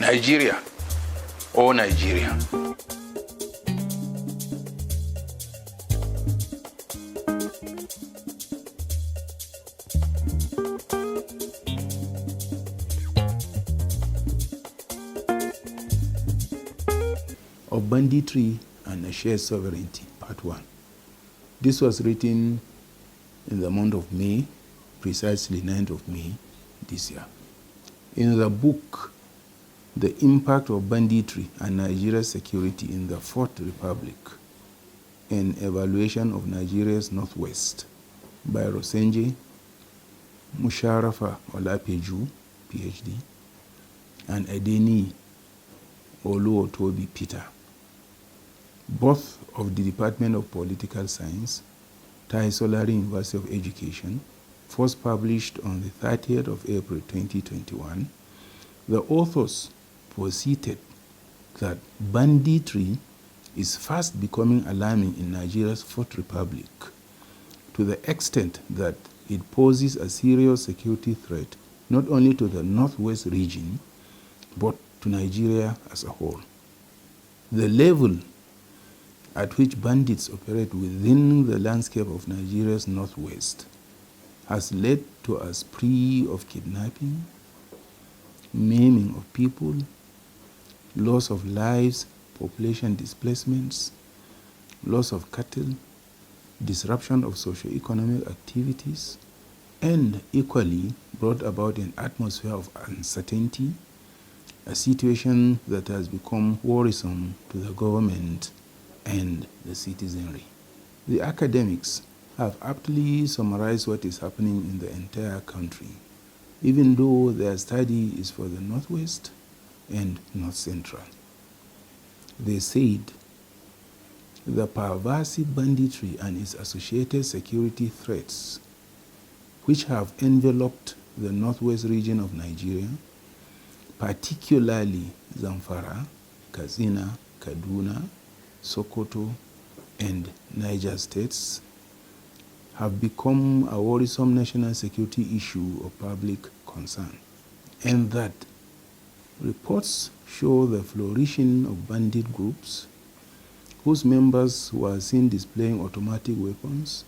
Nigeria or Nigeria. Of Banditry and a Shared Sovereignty, Part 1. This was written in the month of May, precisely 9th of May this year. In the book, The Impact of Banditry and Nigeria's Security in the Fourth Republic, an Evaluation of Nigeria's Northwest, by Rosenje Musharafa Olapeju, PhD, and Adeni Oluotobi Peter, both of the Department of Political Science, Tai Solari University of Education, first published on the 30th of April 2021, the authors posited that banditry is fast becoming alarming in Nigeria's Fourth Republic, to the extent that it poses a serious security threat not only to the Northwest region, but to Nigeria as a whole. The level at which bandits operate within the landscape of Nigeria's Northwest has led to a spree of kidnapping, maiming of people, loss of lives, population displacements, loss of cattle, disruption of socio-economic activities, and equally brought about an atmosphere of uncertainty, a situation that has become worrisome to the government and the citizenry. The academics have aptly summarized what is happening in the entire country, even though their study is for the Northwest and North Central. They said the pervasive banditry and its associated security threats, which have enveloped the Northwest region of Nigeria, particularly Zamfara, Katsina, Kaduna, Sokoto, and Niger states, have become a worrisome national security issue of public concern, and that reports show the flourishing of bandit groups whose members were seen displaying automatic weapons,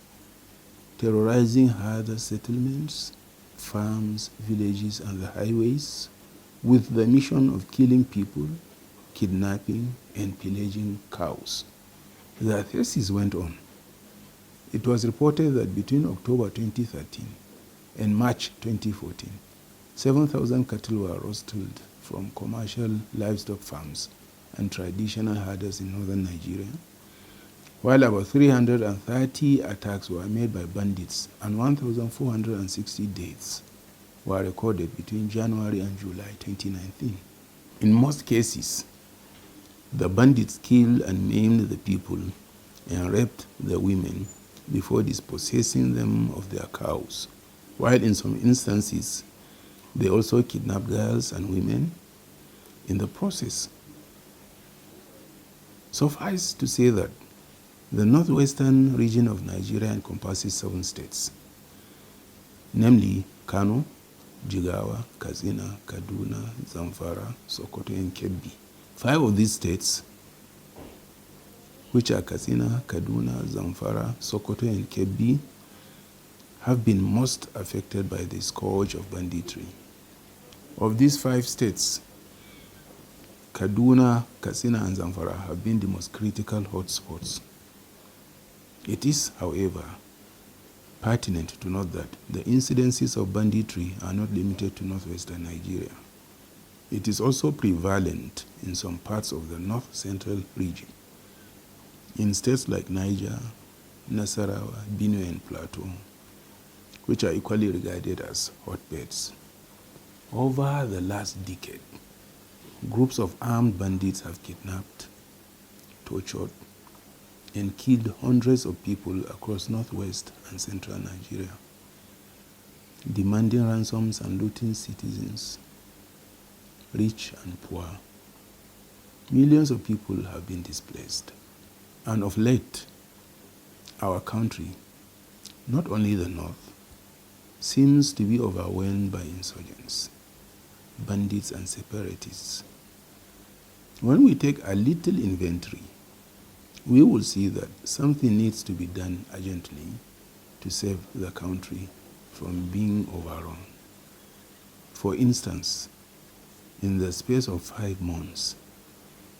terrorizing other settlements, farms, villages, and the highways, with the mission of killing people, kidnapping, and pillaging cows. The thesis went on. It was reported that between October 2013 and March 2014, 7,000 cattle were rustled from commercial livestock farms and traditional herders in northern Nigeria, while about 330 attacks were made by bandits and 1,460 deaths were recorded between January and July 2019. In most cases, the bandits killed and maimed the people and raped the women before dispossessing them of their cows, while in some instances, they also kidnapped girls and women in the process. Suffice to say that the northwestern region of Nigeria encompasses 7 states, namely Kano, Jigawa, Katsina, Kaduna, Zamfara, Sokoto, and Kebbi. 5 of these states, which are Katsina, Kaduna, Zamfara, Sokoto, and Kebbi, have been most affected by the scourge of banditry. Of these 5 states, Kaduna, Katsina, and Zamfara have been the most critical hotspots. It is, however, pertinent to note that the incidences of banditry are not limited to northwestern Nigeria. It is also prevalent in some parts of the north-central region, in states like Niger, Nasarawa, Benue, and Plateau, which are equally regarded as hotbeds. Over the last decade, groups of armed bandits have kidnapped, tortured, and killed hundreds of people across northwest and central Nigeria, demanding ransoms and looting citizens, rich and poor. Millions of people have been displaced. And of late, our country, not only the north, seems to be overwhelmed by insurgents, bandits, and separatists When we take a little inventory, we will see that something needs to be done urgently to save the country from being overrun. For instance, in the space of 5 months,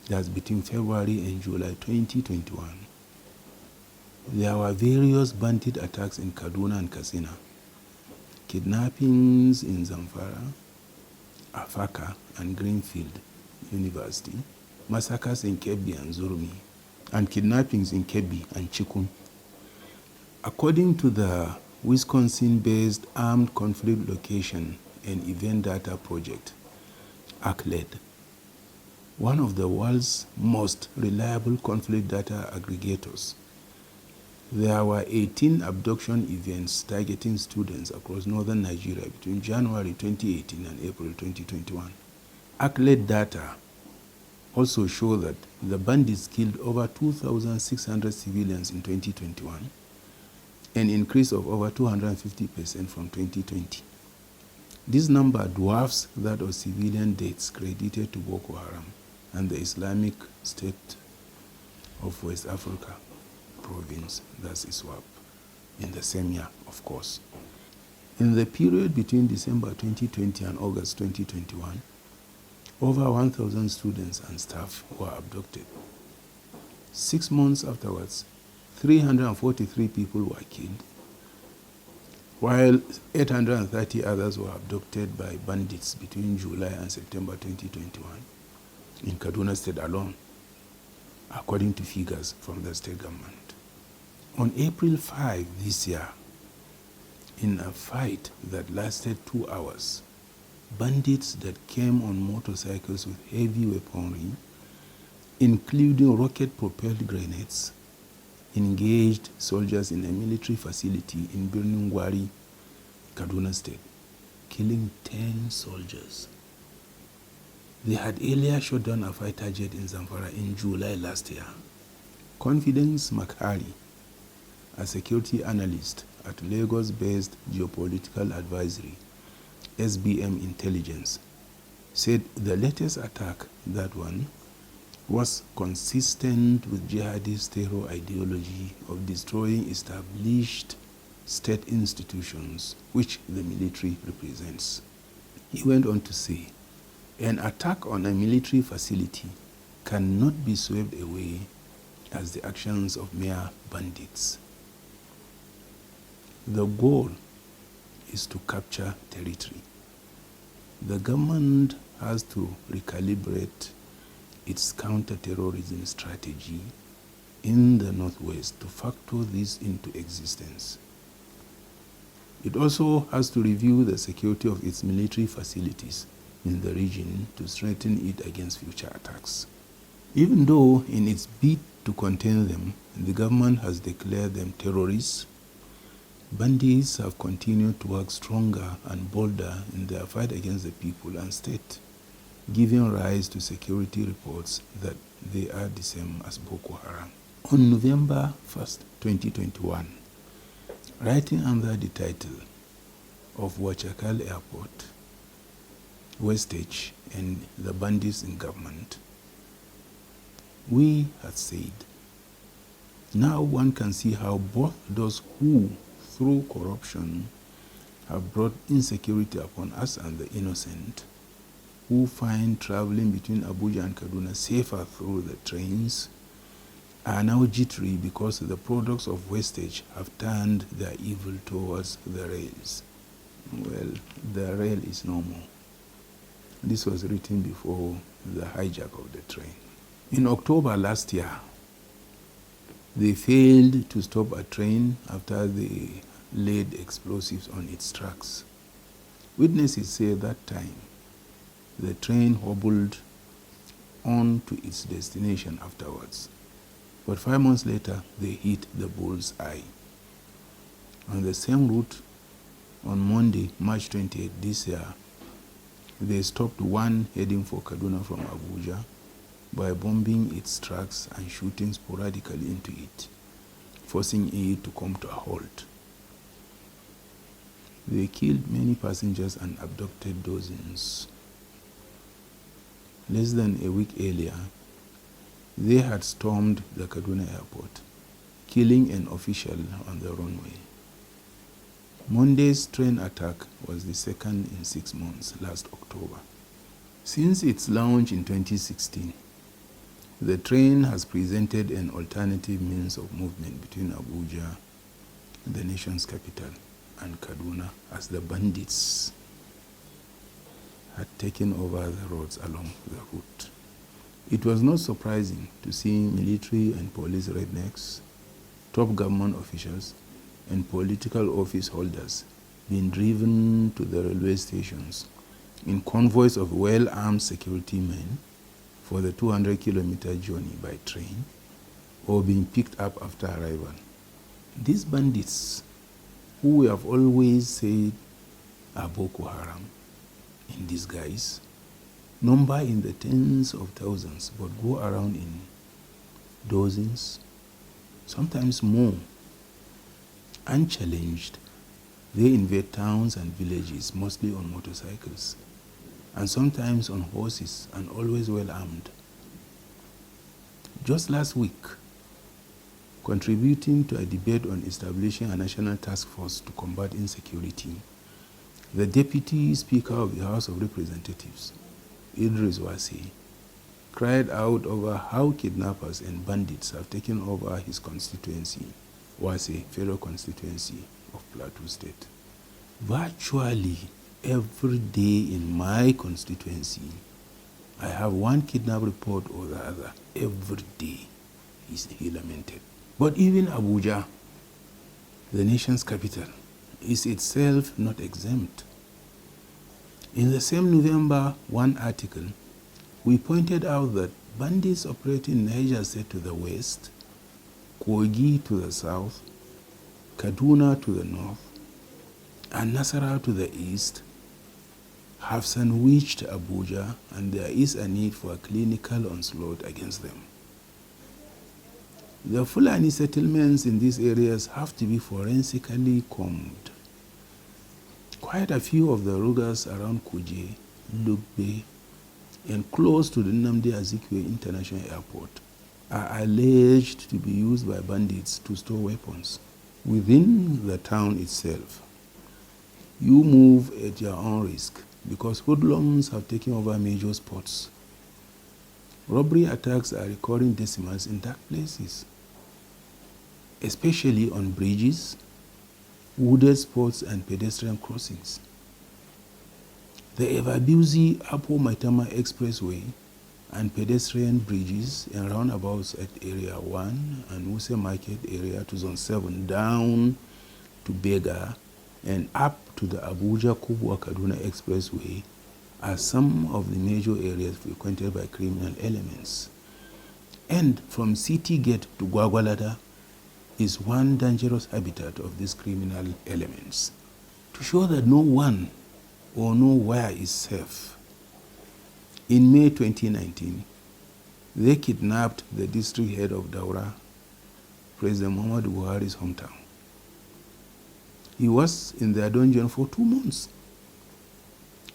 that's between February and July 2021, there were various bandit attacks in Kaduna and Katsina, kidnappings in Zamfara, Afaka, and Greenfield University, massacres in Kebbi and Zurmi, and kidnappings in Kebbi and Chikun. According to the Wisconsin-based Armed Conflict Location and Event Data Project, ACLED, one of the world's most reliable conflict data aggregators, there were 18 abduction events targeting students across northern Nigeria between January 2018 and April 2021. ACLED data also show that the bandits killed over 2,600 civilians in 2021, an increase of over 250% from 2020. This number dwarfs that of civilian deaths credited to Boko Haram and the Islamic State of West Africa province, that's ISWAP, in the same year, of course. In the period between December 2020 and August 2021, over 1,000 students and staff were abducted. 6 months afterwards, 343 people were killed, while 830 others were abducted by bandits between July and September 2021 in Kaduna State alone, according to figures from the state government. On April 5 this year, in a fight that lasted 2 hours, bandits that came on motorcycles with heavy weaponry, including rocket-propelled grenades, engaged soldiers in a military facility in Birnin Gwari, Kaduna State, killing 10 soldiers. They had earlier shot down a fighter jet in Zamfara in July last year. Confidence Makhari, a security analyst at Lagos-based Geopolitical Advisory, SBM Intelligence, said the latest attack, that one, was consistent with jihadist terror ideology of destroying established state institutions, which the military represents. He went on to say, an attack on a military facility cannot be swept away as the actions of mere bandits. The goal is to capture territory. The government has to recalibrate its counter-terrorism strategy in the Northwest to factor this into existence. It also has to review the security of its military facilities in the region to strengthen it against future attacks. Even though in its bid to contain them, the government has declared them terrorists, bandits have continued to work stronger and bolder in their fight against the people and state, giving rise to security reports that they are the same as Boko Haram. On November 1st, 2021, writing under the title of Wachakal Airport, Wastage and the Bandits in Government, we had said, now one can see how both those who, through corruption, have brought insecurity upon us and the innocent, who find traveling between Abuja and Kaduna safer through the trains, are now jittery because the products of wastage have turned their evil towards the rails. Well, the rail is no more. This was written before the hijack of the train. In October last year, they failed to stop a train after they laid explosives on its tracks. Witnesses say that time, the train hobbled on to its destination afterwards. But 5 months later, they hit the bull's eye. On the same route, on Monday, March 28 this year, they stopped one heading for Kaduna from Abuja by bombing its tracks and shooting sporadically into it, forcing it to come to a halt. They killed many passengers and abducted dozens. less than a week earlier, they had stormed the Kaduna airport, killing an official on the runway. Monday's train attack was the second in 6 months last October. Since its launch in 2016, the train has presented an alternative means of movement between Abuja, the nation's capital, and Kaduna, as the bandits had taken over the roads along the route. It was not surprising to see military and police rednecks, top government officials, and political office holders being driven to the railway stations in convoys of well-armed security men for the 200-kilometer journey by train, or being picked up after arrival. These bandits, who we have always said are Boko Haram in disguise, number in the tens of thousands, but go around in dozens, sometimes more. Unchallenged, they invade towns and villages, mostly on motorcycles, and sometimes on horses, and always well armed. Just last week, contributing to a debate on establishing a national task force to combat insecurity, the Deputy Speaker of the House of Representatives, Idris Wase, cried out over how kidnappers and bandits have taken over his constituency, Wase, federal constituency of Plateau State. Virtually every day in my constituency, I have one kidnap report or the other. Every day, he lamented. But even Abuja, the nation's capital, is itself not exempt. In the same November 1 article, we pointed out that bandits operating in Niger State to the west, Kogi to the south, Kaduna to the north, and Nasarawa to the east have sandwiched Abuja, and there is a need for a clinical onslaught against them. The Fulani settlements in these areas have to be forensically combed. Quite a few of the rugas around Kuje, Lugbe, and close to the Nnamdi Azikiwe International Airport are alleged to be used by bandits to store weapons. Within the town itself, you move at your own risk because hoodlums have taken over major spots. Robbery attacks are recording decimals in dark places, especially on bridges, wooded spots, and pedestrian crossings. The ever-busy Apo Maitama Expressway and pedestrian bridges and roundabouts at Area 1 and Wuse Market area to Zone 7 down to Bega and up to the Abuja-Kubwa-Kaduna Expressway are some of the major areas frequented by criminal elements. And from City Gate to Gwagwalada is one dangerous habitat of these criminal elements. To show that no one or nowhere is safe, in May 2019, they kidnapped the district head of Daura, President Muhammadu Buhari's hometown. He was in their dungeon for 2 months.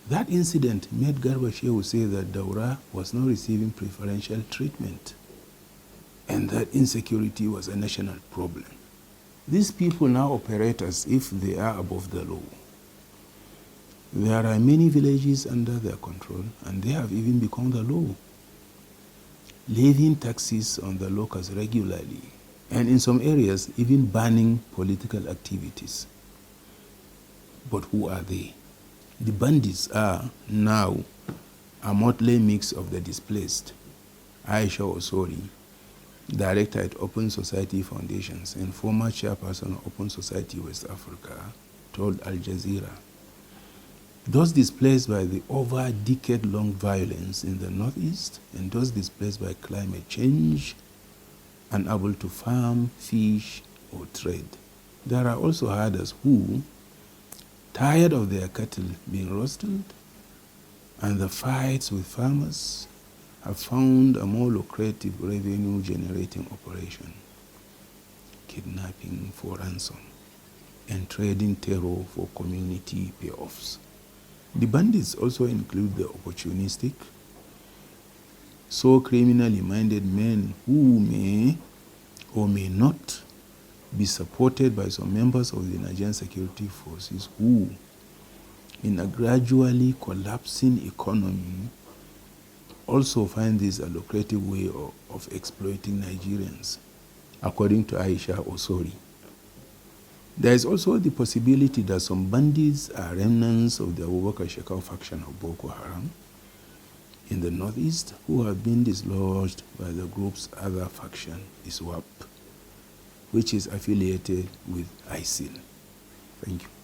That incident made Garba Shehu say that Daura was not receiving preferential treatment and that insecurity was a national problem. These people now operate as if they are above the law. There are many villages under their control, and they have even become the law, levying taxes on the locals regularly, and in some areas even banning political activities. But who are they? The bandits are now a motley mix of the displaced. Aisha Osori, director at Open Society Foundations and former chairperson of Open Society West Africa, told Al Jazeera, those displaced by the over decade-long violence in the northeast and those displaced by climate change, unable to farm, fish, or trade. There are also herders who, tired of their cattle being roasted and the fights with farmers, have found a more lucrative revenue-generating operation, kidnapping for ransom and trading terror for community payoffs. The bandits also include the opportunistic, so criminally minded men who may or may not be supported by some members of the Nigerian security forces who, in a gradually collapsing economy, also find this a lucrative way of exploiting Nigerians, according to Aisha Osori. There is also the possibility that some bandits are remnants of the Abubakar Shekau faction of Boko Haram in the northeast who have been dislodged by the group's other faction, ISWAP, which is affiliated with ISIL. Thank you.